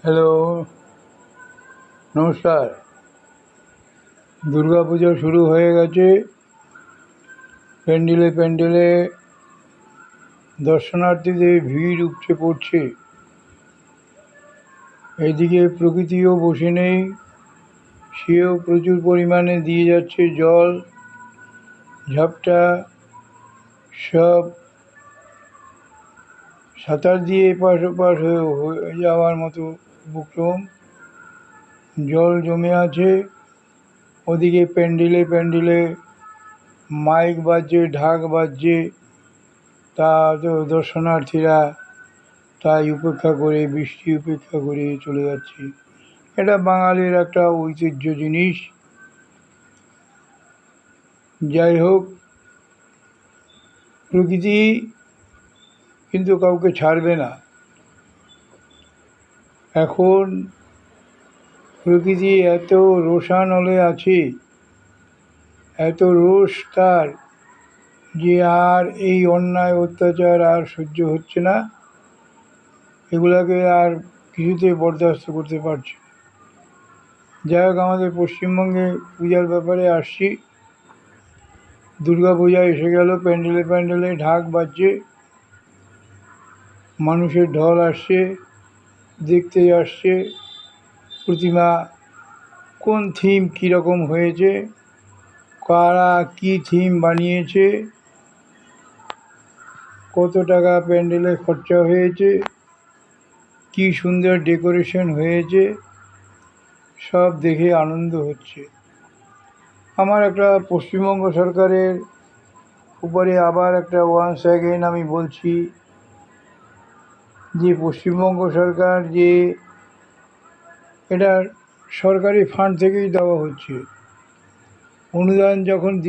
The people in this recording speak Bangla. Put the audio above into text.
হ্যালো, নমস্কার। দুর্গাপুজো শুরু হয়ে গেছে। প্যান্ডেলে প্যান্ডেলে দর্শনার্থীদের ভিড় উপচে পড়ছে। এদিকে প্রকৃতিও বসে নেই, সেও প্রচুর পরিমাণে দিয়ে যাচ্ছে জল, ঝাপটা। সব সাঁতার দিয়ে এপাশ ওপাশ হয়ে যাওয়ার মতো উপক্রম। জল জমে আছে। ওদিকে প্যান্ডেলে প্যান্ডেলে মাইক বাজছে, ঢাক বাজছে। তা তো দর্শনার্থীরা তাই উপেক্ষা করে, বৃষ্টি উপেক্ষা করে চলে যাচ্ছে। এটা বাঙালির একটা ঐতিহ্য জিনিস। যাই হোক, প্রকৃতি কিন্তু কাউকে ছাড়বে না। এখন প্রকৃতি এত রোষানলে আছে, এত রোষ তার, যে আর এই অন্যায় অত্যাচার আর সহ্য হচ্ছে না। এগুলাকে আর কিছুতে বরদাস্ত করতে পারছে না। যাই হোক, আমাদের পশ্চিমবঙ্গে পূজার ব্যাপারে আসছি। দুর্গা পূজা এসে গেল। প্যান্ডেলে প্যান্ডেলে ঢাক বাজছে, মানুষের ঢল আসছে, দেখতে আসছে প্রতিমা কোন থিম কীরকম হয়েছে, কারা কী থিম বানিয়েছে, কত টাকা প্যান্ডেলে খরচা হয়েছে, কি সুন্দর ডেকোরেশন হয়েছে, সব দেখে আনন্দ হচ্ছে। আমার একটা পশ্চিমবঙ্গ সরকারের উপরে আবার একটা ওয়ান্স অ্যাগেন আমি বলছি যে পশ্চিমবঙ্গ সরকার যে এটা সরকারি ফান্ড থেকেই দেওয়া হচ্ছে। অনুদান যখন